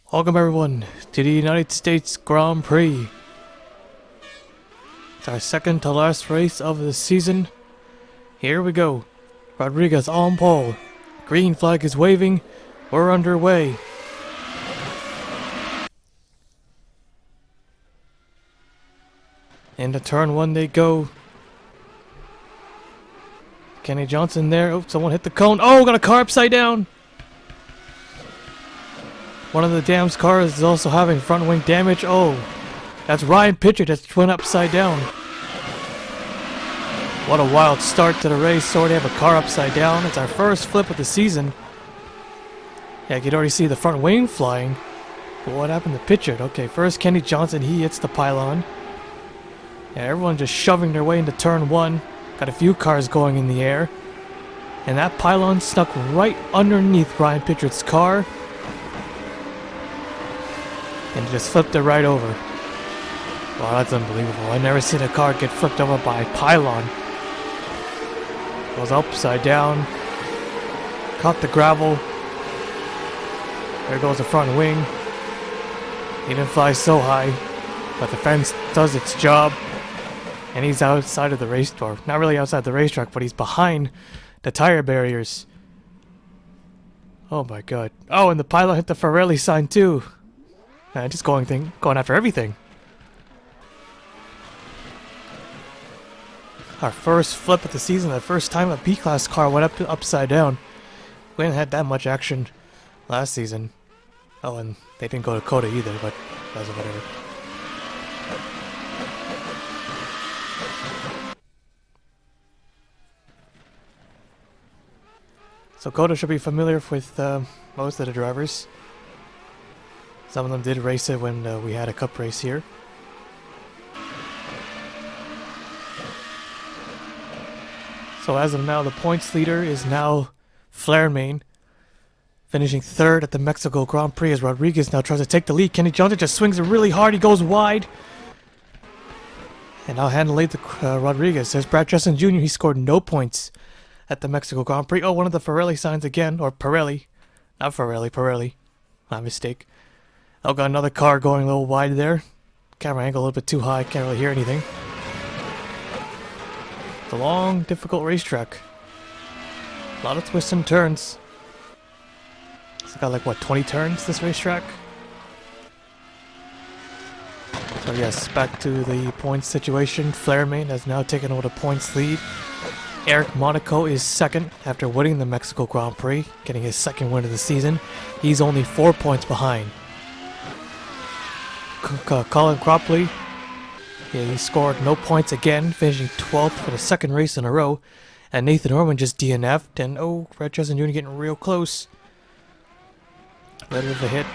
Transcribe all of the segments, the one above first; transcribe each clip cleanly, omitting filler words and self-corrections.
Welcome everyone to the United States Grand Prix. It's our second to last race of the season. Here we go. Rodriguez on pole. Green flag is waving. We're underway. Into turn one they go. Kenny Johnson there. Oh, someone hit the cone. Oh, got a car upside down. One of the dam's cars is also having front wing damage. Oh, that's Ryan Pitcher that's went upside down. What a wild start to the race. Already have a car upside down. It's our first flip of the season. Yeah, you could already see the front wing flying. But what happened to Pitcher? Okay, first Kenny Johnson, he hits the pylon. Yeah, everyone just shoving their way into turn one. Got a few cars going in the air. And that pylon snuck right underneath Ryan Pitcher's car. And just flipped it right over. Wow, that's unbelievable. I've never seen a car get flipped over by a pylon. Goes upside down. Caught the gravel. There goes the front wing. He didn't fly so high, but the fence does its job. And he's outside of the race, or not really outside the racetrack, but he's behind the tire barriers. Oh my god. Oh, and the pylon hit the FRD sign too. Just going after everything. Our first flip of the season, the first time a B-class car went upside down. We didn't have that much action last season. Oh, and they didn't go to Coda either, but that's whatever. So Coda should be familiar with most of the drivers. Some of them did race it when we had a cup race here. So as of now, the points leader is now Flairmain, finishing third at the Mexico Grand Prix as Rodriguez now tries to take the lead. Kenny Johnson just swings it really hard. He goes wide. And now handle late to Rodriguez. There's Brad Justin Jr. He scored no points at the Mexico Grand Prix. Oh, one of the Pirelli signs again. Or Pirelli. Not Ferrari, Pirelli. My mistake. Oh, got another car going a little wide there. Camera angle a little bit too high. Can't really hear anything. It's a long, difficult racetrack. A lot of twists and turns. It's got like, what, 20 turns, this racetrack? So yes, back to the points situation. Flairmain has now taken over the points lead. Eric Monaco is second after winning the Mexico Grand Prix, getting his second win of the season. He's only 4 points behind. Colin Cropley, yeah, he scored no points again, finishing 12th for the second race in a row. And Nathan Orman just DNF'd, and oh, Brad Justin Jr. getting real close. A little bit of a hit.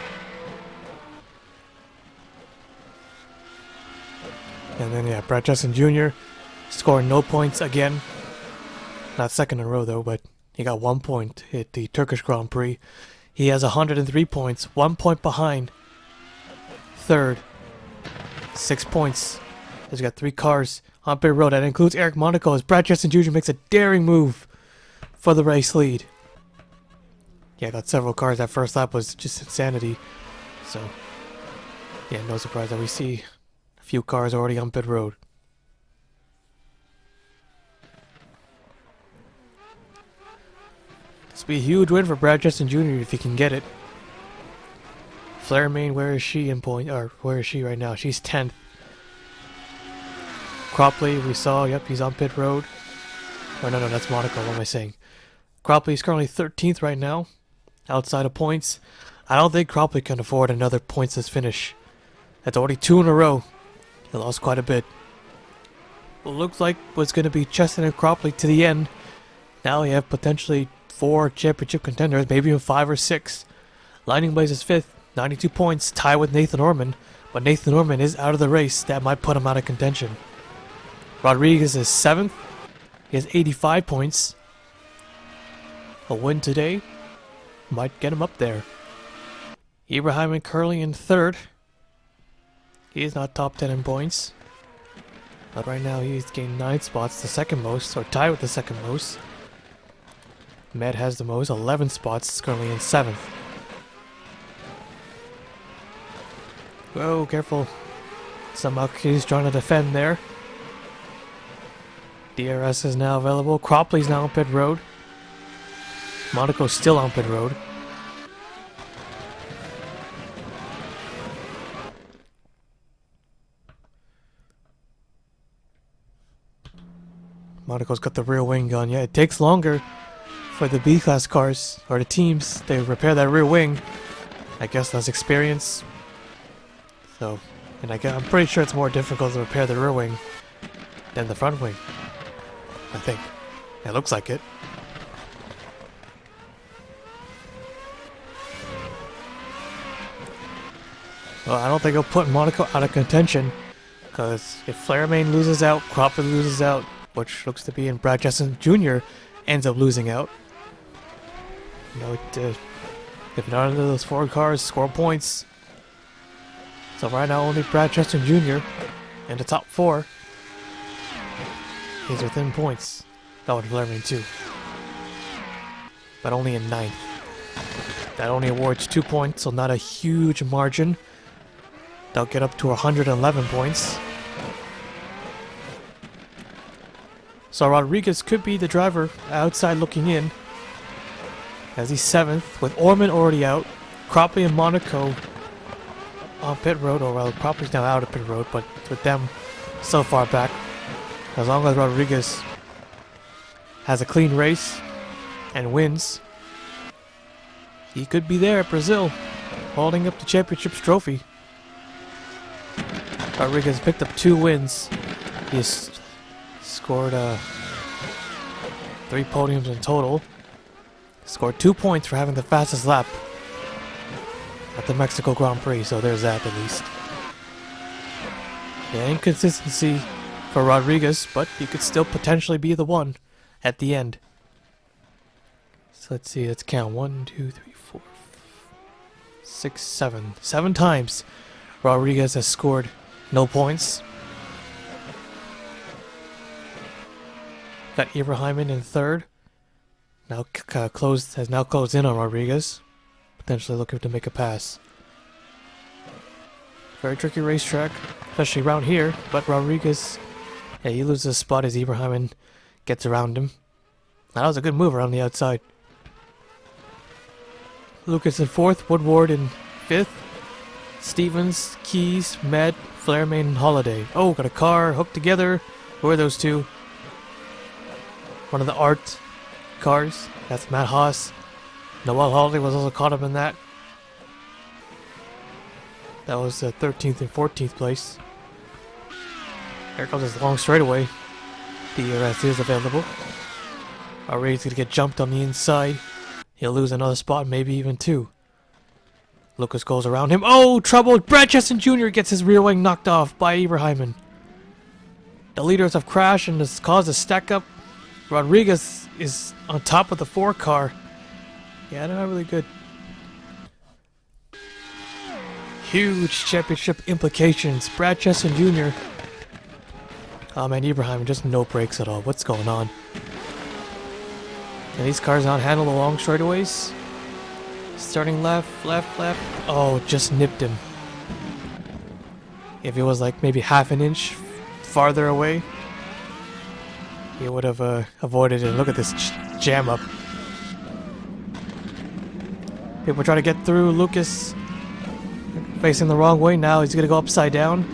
And then, yeah, Brad Justin Jr. scoring no points again. Not second in a row, though, but he got 1 point at the Turkish Grand Prix. He has 103 points, 1 point behind third. 6 points. He's got 3 cars on pit road. That includes Eric Monaco as Brad Justin Jr. makes a daring move for the race lead. Yeah, got several cars. That first lap was just insanity. So, yeah, no surprise that we see a few cars already on pit road. This will be a huge win for Brad Justin Jr. if he can get it. Flairmain, where is she in point? Or where is she right now? She's 10th. Cropley, we saw, yep, he's on pit road. Oh, no, that's Monaco, what am I saying? Cropley is currently 13th right now, outside of points. I don't think Cropley can afford another pointsless finish. That's already 2 in a row. He lost quite a bit. It looks like it's going to be Cheston and Cropley to the end. Now we have potentially 4 championship contenders, maybe even 5 or 6. Lightning Blaze is 5th, 92 points, tied with Nathan Orman. But Nathan Orman is out of the race. That might put him out of contention. Rodriguez is 7th. He has 85 points. A win today might get him up there. Ibrahim and Curley in 3rd. He is not top 10 in points. But right now he's gained 9 spots, the second most, or tied with the second most. Med has the most, 11 spots, is currently in 7th. Whoa, careful. Somehow he's trying to defend there. DRS is now available. Cropley's now on pit road. Monaco's still on pit road. Monaco's got the rear wing gun. Yeah, it takes longer for the B-class cars, or the teams, to repair that rear wing. I guess that's experience. So, and I'm pretty sure it's more difficult to repair the rear wing than the front wing. I think. It looks like it. Well, I don't think it'll put Monaco out of contention, because if Flairmain loses out, Cropper loses out, which looks to be in Brad Jessen Jr. ends up losing out. You know, if none of those four cars score points. So right now only Brad Jessen Jr. in the top four. He's within points. That would Flairmain too. But only in ninth. That only awards 2 points, so not a huge margin. They'll get up to 111 points. So Rodriguez could be the driver outside looking in, as he's 7th, with Orman already out. Cropley and Monaco on pit road, or well, Cropley's now out of pit road, but with them so far back. As long as Rodriguez has a clean race and wins, he could be there at Brazil, holding up the championship's trophy. Rodriguez picked up 2 wins. He's scored 3 podiums in total. Scored 2 points for having the fastest lap at the Mexico Grand Prix, so there's that at least. Yeah, inconsistency for Rodriguez, but he could still potentially be the one at the end. So let's see, let's count. 1, 2, 3, 4, 6, 7. 7 times Rodriguez has scored no points. Got Ibrahimon in 3rd. Now has now closed in on Rodriguez, potentially looking to make a pass. Very tricky racetrack, especially around here, but Rodriguez, yeah, he loses a spot as Ibrahimon gets around him. That was a good move around the outside. Lucas in 4th, Woodward in 5th, Stevens, Keys, Med, Flairmain, and Holiday. Oh, got a car hooked together. Who are those two? One of the art cars. That's Matt Haas. Noel Holiday was also caught up in that. That was 13th and 14th place. Here comes his long straightaway. DRS is available. Rodriguez gonna get jumped on the inside. He'll lose another spot, maybe even 2. Lucas goes around him. Oh, trouble! Brad Jessen Jr. gets his rear wing knocked off by Ibrahimon. The leaders have crashed and has caused a stack up. Rodriguez is on top of the 4 car. Yeah, they're not really good. Huge championship implications. Brad Jessen Jr. Oh man, Ibrahimon, just no brakes at all. What's going on? Can these cars not handle the long straightaways? Starting left, left, left. Oh, just nipped him. If it was like maybe half an inch farther away, he would have avoided it. Look at this jam up. People try to get through. Lucas facing the wrong way now. He's going to go upside down.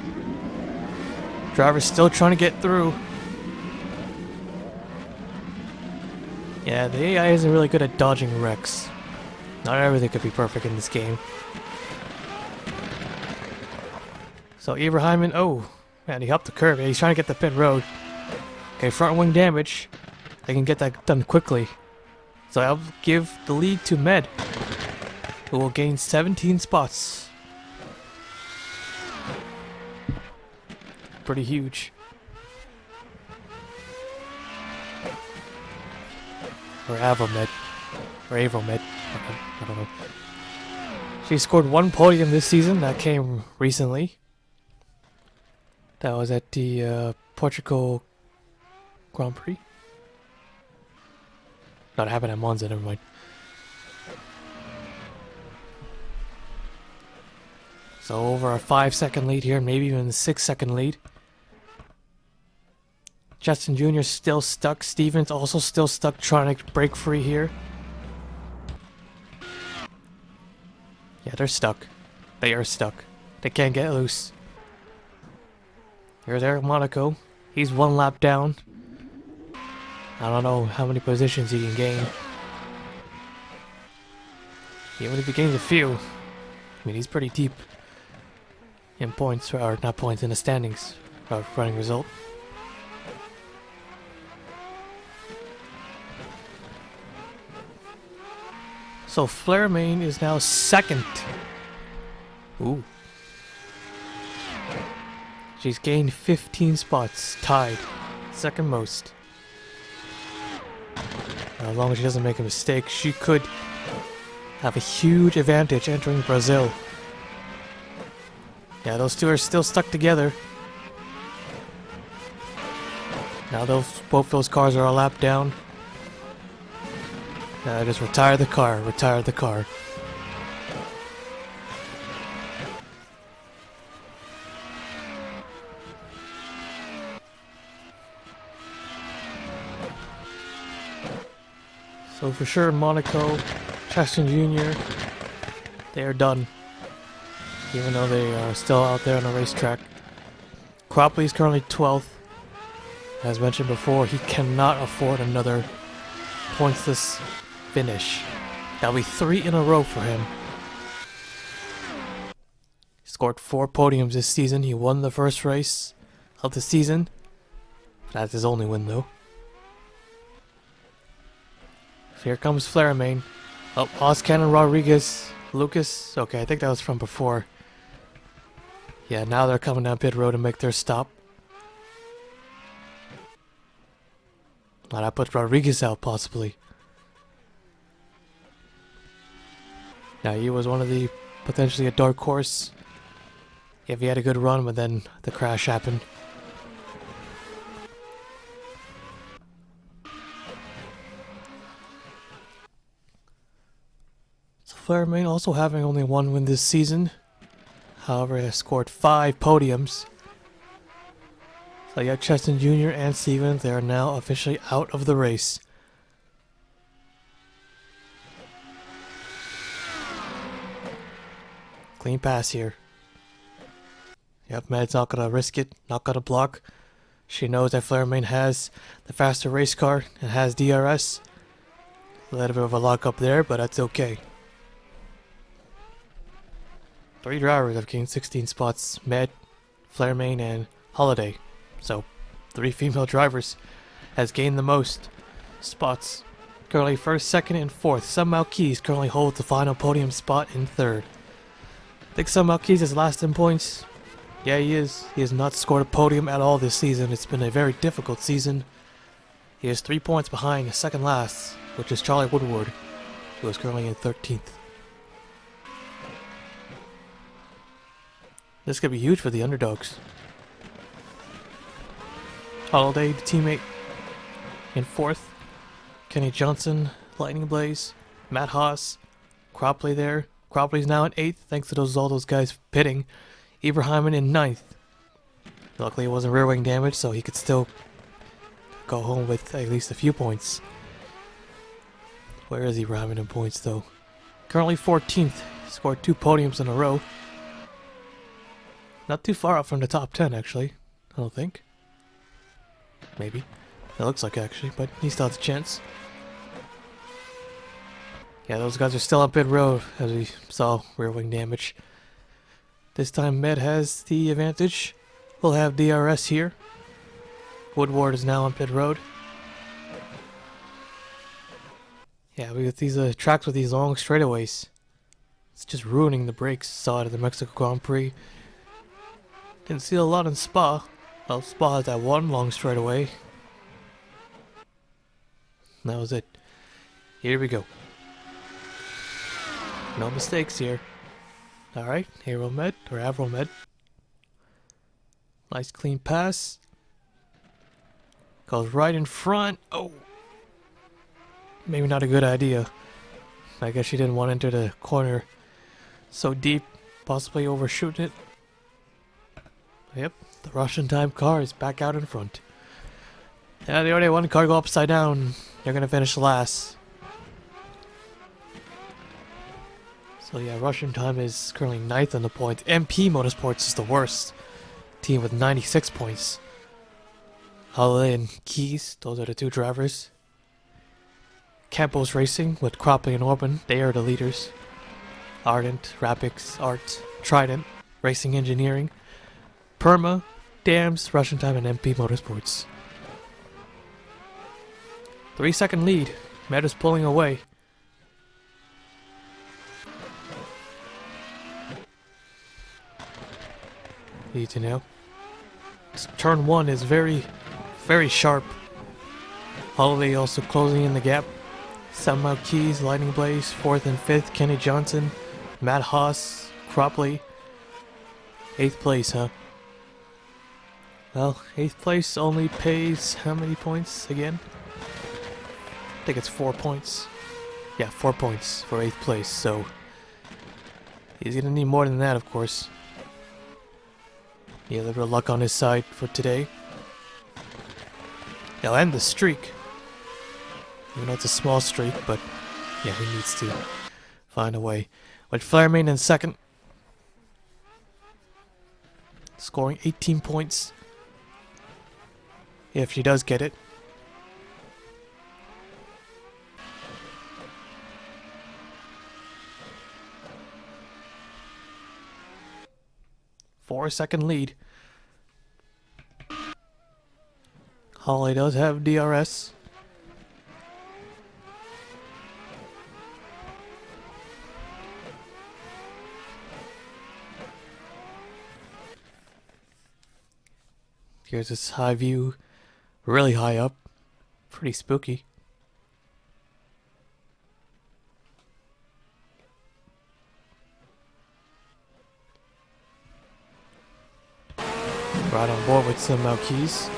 Driver's still trying to get through. Yeah, the AI isn't really good at dodging wrecks. Not everything could be perfect in this game. So Ibrahimon, oh man, he hopped the curb. He's trying to get the pit road. Okay, front wing damage. They can get that done quickly. So I'll give the lead to Med, who will gain 17 spots. Pretty huge. Or Avomed. Or Avomed. I don't know. She scored 1 podium this season. That came recently. That was at the Portugal Grand Prix. No, it happened at Monza, never mind. So over a 5-second lead here, maybe even a 6-second lead. Justin Jr. still stuck. Stevens also still stuck, trying to break free here. Yeah, they're stuck. They are stuck. They can't get loose. Here's Eric Monaco. He's 1 lap down. I don't know how many positions he can gain. Even if he gains a few, I mean, he's pretty deep in points, or not points, in the standings of running result. So Flairmain is now 2nd. Ooh. She's gained 15 spots, tied. 2nd most. Now, as long as she doesn't make a mistake, she could have a huge advantage entering Brazil. Yeah, those two are still stuck together. Now both those cars are a lap down. Just retire the car, retire the car. So for sure, Monaco, Chaston Jr., they are done. Even though they are still out there on the racetrack. Cropley is currently 12th. As mentioned before, he cannot afford another pointless finish. That'll be 3 in a row for him. He scored 4 podiums this season. He won the first race of the season. That's his only win, though. Here comes Flairmain. Oh, Oscan Rodriguez. Lucas. Okay, I think that was from before. Yeah, now they're coming down pit road to make their stop. Now that puts Rodriguez out, possibly. Now he was one of the potentially a dark horse if he had a good run, but then the crash happened. So Flairmain also having only 1 win this season. However, he has scored 5 podiums. So you have Cheston Jr. and Stevens. They are now officially out of the race. Clean pass here. Yep, Mad's not going to risk it. Not going to block. She knows that Flairmain has the faster race car and has DRS. A little bit of a lock up there, but that's okay. 3 drivers have gained 16 spots. Med, Flairmain, and Holiday. So, 3 female drivers has gained the most spots. Currently 1st, 2nd, and 4th. Sam Malquise currently holds the final podium spot in 3rd. I think Sam Malquise is last in points. Yeah, he is. He has not scored a podium at all this season. It's been a very difficult season. He is 3 points behind 2nd last, which is Charlie Woodward, who is currently in 13th. This could be huge for the underdogs. Holiday, the teammate, in 4th. Kenny Johnson, Lightning Blaze, Matt Haas, Cropley there. Cropley's now in 8th, thanks to all those guys pitting. Ibrahim in 9th. Luckily it wasn't rear wing damage, so he could still go home with at least a few points. Where is Ibrahim in points though? Currently 14th, scored 2 podiums in a row. Not too far out from the top 10 actually, I don't think. Maybe. It looks like it actually, but he still has a chance. Yeah, those guys are still on pit road, as we saw rear wing damage. This time Med has the advantage. We'll have DRS here. Woodward is now on pit road. Yeah, we got these tracks with these long straightaways. It's just ruining the brakes. Saw it at the Mexico Grand Prix. Didn't see a lot in Spa. Well, Spa has that one long straightaway. And that was it. Here we go. No mistakes here. Alright, Hero Med, or Avro Med. Nice clean pass. Goes right in front. Oh! Maybe not a good idea. I guess she didn't want to enter the corner so deep. possibly overshooting it. Yep, the Russian time car is back out in front. Yeah, they already had one car go upside down. They're gonna finish last. So yeah, Russian time is currently 9th on the points. MP Motorsports is the worst team with 96 points. Holiday and Keys, those are the two drivers. Campos Racing with Cropley and Orban, they are the leaders. Ardent, Rapix, Art, Trident, Racing Engineering, Perma, Dams, Russian Time, and MP Motorsports. 3-second lead. Med is pulling away. Need to know. Turn 1 is very, very sharp. Holiday also closing in the gap. Samuel Keys, Lightning Blaze, 4th and 5th. Kenny Johnson, Matt Haas, Cropley. 8th place, huh? Well, 8th place only pays how many points again? I think it's 4 points. Yeah, 4 points for 8th place, so he's gonna need more than that, of course. Yeah, a little bit of luck on his side for today. He'll end the streak. Even though it's a small streak, but yeah, he needs to find a way. With Flairmain in 2nd. Scoring 18 points. If she does get it. Four-second lead. Holly does have DRS. Here's this high view, really high up, pretty spooky. Right on board with some Keys.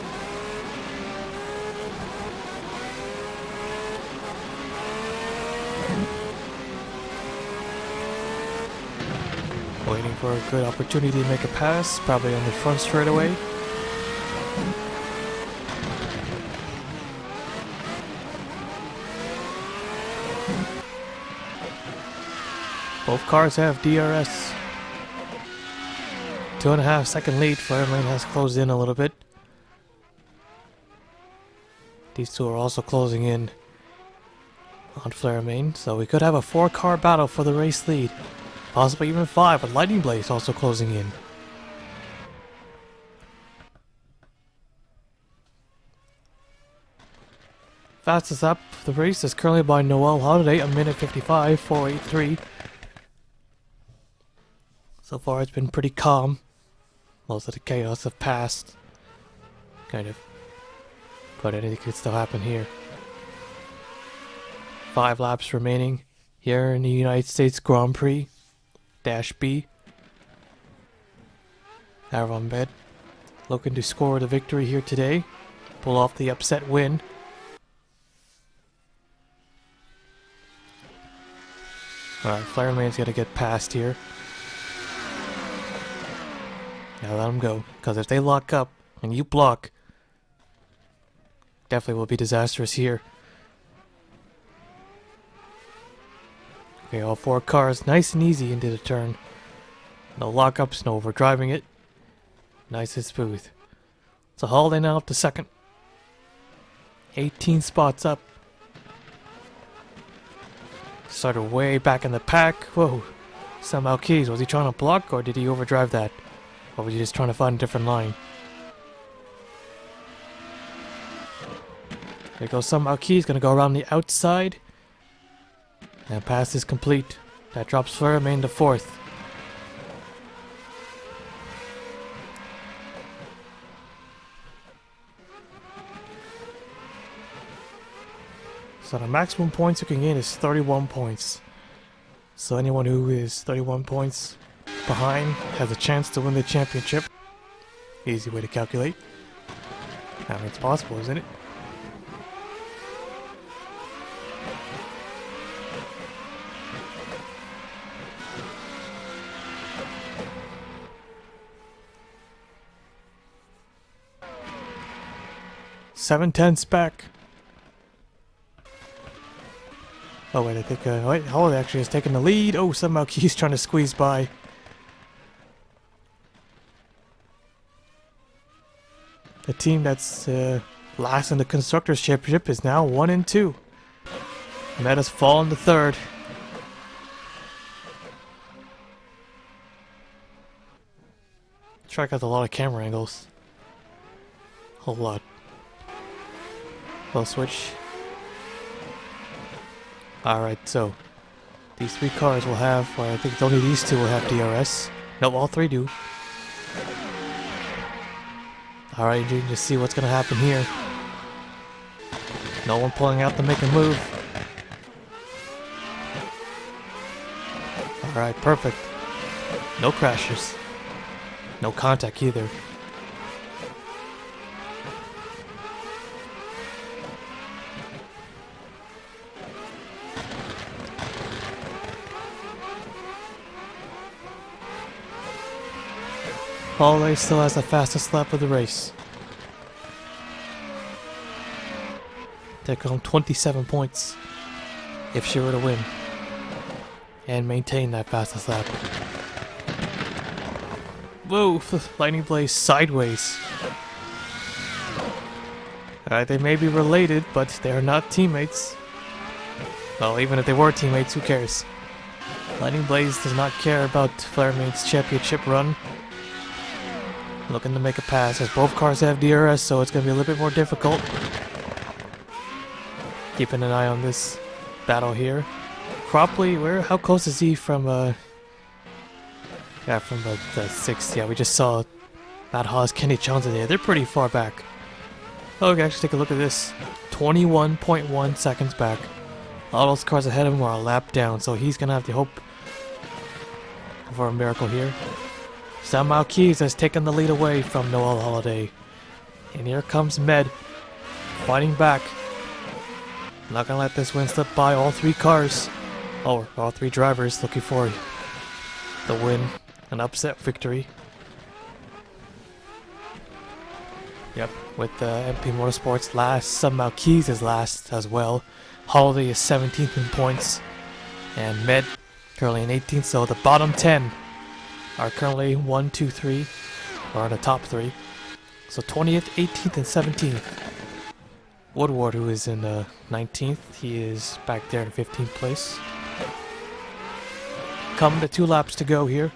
Waiting for a good opportunity to make a pass, probably on the front straightaway. Both cars have DRS. 2.5 second lead. Flairmain has closed in a little bit. These two are also closing in on Flairmain, so we could have a 4-car battle for the race lead. Possibly even 5, with Lightning Blaze also closing in. Fastest lap of the race is currently by Noel Holiday, 1:55, 4:83. So far it's been pretty calm. Most of the chaos have passed. Kind of. But anything could still happen here. 5 laps remaining here in the United States Grand Prix. Dash B. Aaron Bed looking to score the victory here today. Pull off the upset win. Alright, Flairman's gonna get past here. Now let him go, because if they lock up and you block, definitely will be disastrous here. Okay, all 4 cars nice and easy into the turn. No lockups, no overdriving it. Nice and smooth. So Holiday now up to 2nd. 18 spots up. Started way back in the pack. Whoa. Somehow Keys, was he trying to block or did he overdrive that? Or was he just trying to find a different line? There goes somehow Keys, gonna go around the outside. And pass is complete. That drops Flairmain to 4th. So the maximum points you can gain is 31 points. So anyone who is 31 points behind has a chance to win the championship. Easy way to calculate. I mean, it's possible, isn't it? 7/10 back. Oh wait, I think wait, Holiday actually has taken the lead. Oh, somehow Key's trying to squeeze by. The team that's last in the Constructors' Championship is now 1-2. Meta's fallen to third. Track has a lot of camera angles. Whole lot. We'll switch. Alright, so these three cars will have, well, I think only these two will have DRS. No, all three do. Alright, you can just see what's gonna happen here. No one pulling out to make a move. Alright, perfect. No crashes. No contact either. Holiday still has the fastest lap of the race. Take home 27 points if she were to win and maintain that fastest lap. Whoa, lightning blaze sideways. Alright, they may be related, but they are not teammates. Well, even if they were teammates, who cares? Lightning blaze does not care about Flaremate's championship run. Looking to make a pass as both cars have DRS, so it's going to be a little bit more difficult. Keeping an eye on this battle here. Cropley, how close is he from yeah, from the sixth? Yeah, we just saw Matt Haas, Kenny Johnson there. They're pretty far back. Okay, actually take a look at this. 21.1 seconds back. All those cars ahead of him are a lap down, so he's going to have to hope for a miracle here. Somehow Keys has taken the lead away from Noel Holiday. And here comes Med, fighting back. Not gonna let this win slip by. All three cars, or all three drivers looking for the win, an upset victory. Yep, with MP Motorsports last, somehow Keys is last as well. Holiday is 17th in points, and Med currently in 18th, so the bottom 10 are currently 1, 2, 3, or the top 3. So 20th, 18th, and 17th. Woodward, who is in 19th, he is back there in 15th place. Coming to 2 laps to go here.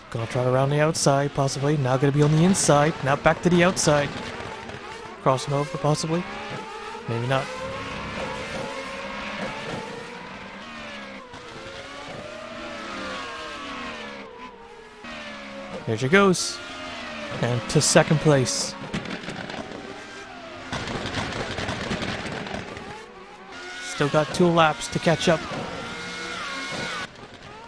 Gonna try to round the outside, possibly. Now gonna be on the inside. Now back to the outside. Crossing over, possibly. Maybe not. Here she goes. And to second place. Still got 2 laps to catch up.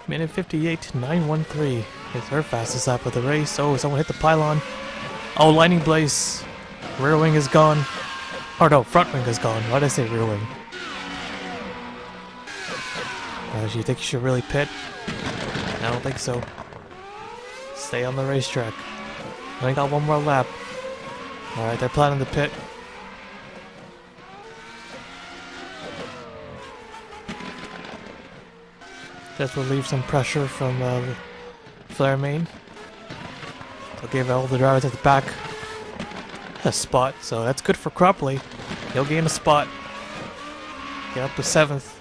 Minute 58.913 is her fastest lap of the race. Oh, someone hit the pylon. Oh, lightning blaze. Rear wing is gone. Or no, front wing is gone. Why did I say rear wing? Do you think you should really pit? I don't think so. Stay on the racetrack. Only got 1 more lap. Alright, they're planning to pit. This will leave some pressure from Flaremain. They'll give all the drivers at the back a spot, so that's good for Cropley. He'll gain a spot. Get up to 7th.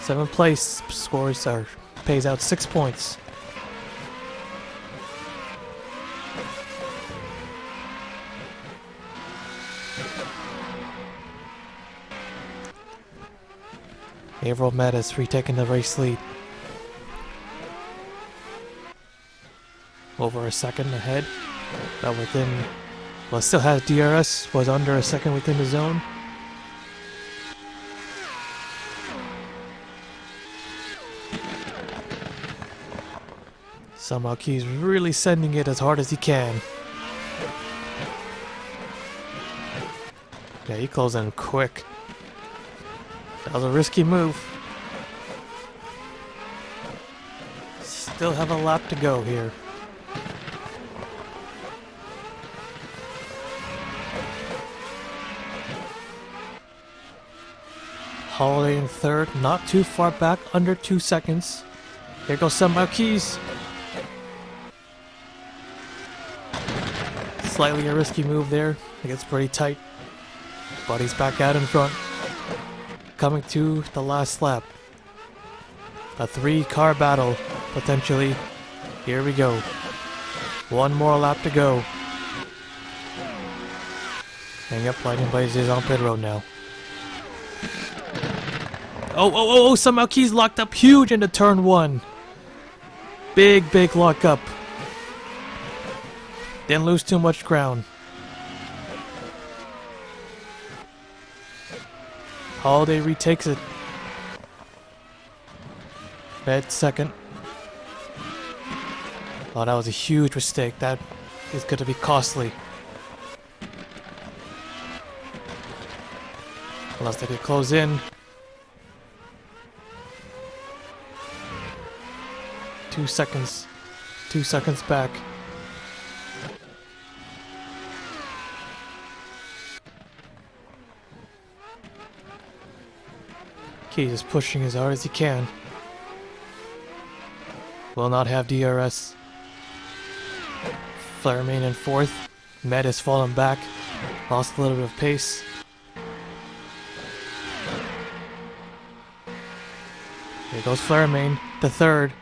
7th place scores or pays out 6 points. Averill Met has retaken the race lead. Over a second ahead. But within, well, still has DRS, was under a second within the zone. Somehow Key's really sending it as hard as he can. Yeah, he closed in quick. That was a risky move. Still have a lap to go here. Holiday in third, not too far back, under 2 seconds. Here goes some Marquis. Slightly a risky move there. It gets pretty tight. But he's back out in front. Coming to the last lap. A 3-car battle, potentially. Here we go. One more lap to go. Hang up, Lightning Blaze is on pit road now. Oh, somehow Keys locked up huge into turn 1. Big lock up. Didn't lose too much ground. Holiday retakes it. Med second. Oh, that was a huge mistake. That is going to be costly. Unless they could close in. 2 seconds. 2 seconds back. Keys is pushing as hard as he can. Will not have DRS. Flairmain in fourth. Med has fallen back. Lost a little bit of pace. Here goes Flairmain, the third.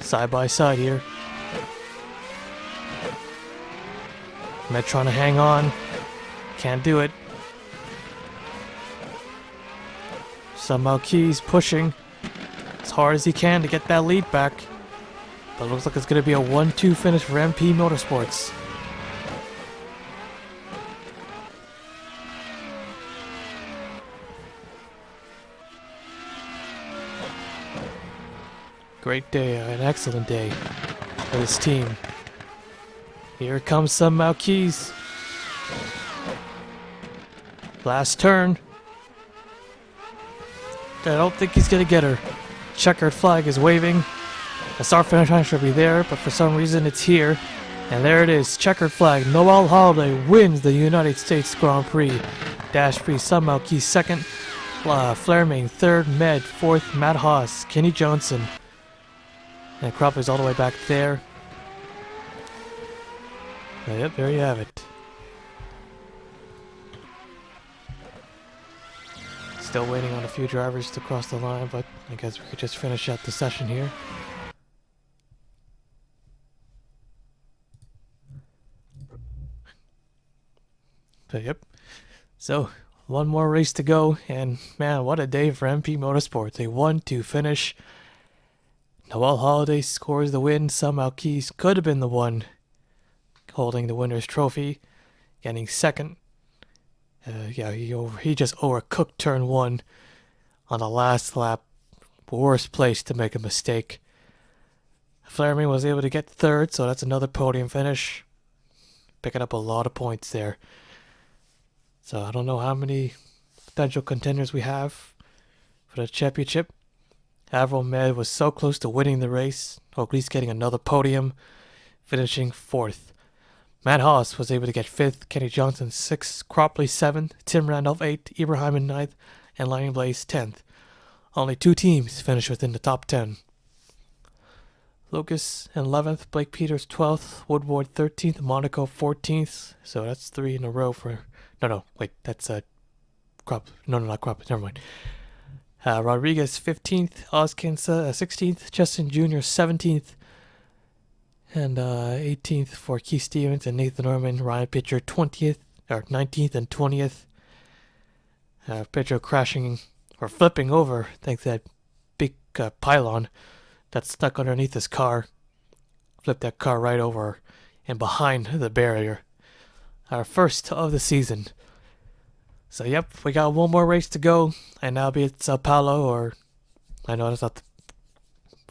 Side by side here. Med trying to hang on. Can't do it. Somehow Keys pushing as hard as he can to get that lead back. But it looks like it's going to be a 1-2 finish for MP Motorsports. Great day, an excellent day for this team. Here comes somehow Keys. Last turn. I don't think he's gonna get her. Checkered flag is waving. The start finish line should be there, but for some reason it's here. And there it is, checkered flag. Noel Holiday wins the United States Grand Prix. Dash Prix, somehow Keys second. Flairmain third, Med fourth, Matt Haas, Kenny Johnson. And Cropper's all the way back there. Yep, there you have it. Still waiting on a few drivers to cross the line, but I guess we could just finish out the session here. But yep. So, one more race to go, and man, what a day for MP Motorsports. A 1-2 finish. Noel Holiday scores the win. Somehow Keys could have been the one holding the winner's trophy, getting second. Yeah, he just overcooked turn 1 on the last lap. Worst place to make a mistake. Flairmain was able to get third, so that's another podium finish. Picking up a lot of points there. So I don't know how many potential contenders we have for the championship. Avril Med was so close to winning the race, or at least getting another podium, finishing fourth. Matt Haas was able to get 5th, Kenny Johnson 6th, Cropley 7th, Tim Randolph 8th, Ibrahim in 9th, and Lightning Blaze 10th. Only 2 teams finished within the top 10. Lucas 11th, Blake Peters 12th, Woodward 13th, Monaco 14th. So that's 3 in a row for... No, wait, that's Crop. No, not Crop, never mind. Rodriguez 15th, Oskins 16th, Justin Jr. 17th, and 18th for Keith Stevens and Nathan Norman. Ryan Pitcher 20th, or 19th and 20th. Pitcher crashing or flipping over thanks to that big pylon that's stuck underneath his car. Flipped that car right over and behind the barrier. Our first of the season. So yep, we got one more race to go, and that'll be at Sao Paulo, or I know that's not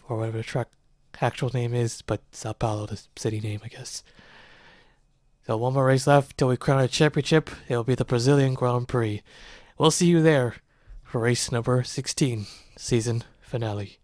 or whatever the track actual name is, but Sao Paulo, the city name, I guess. So one more race left till we crown a championship. It'll be the Brazilian Grand Prix. We'll see you there for race number 16, season finale.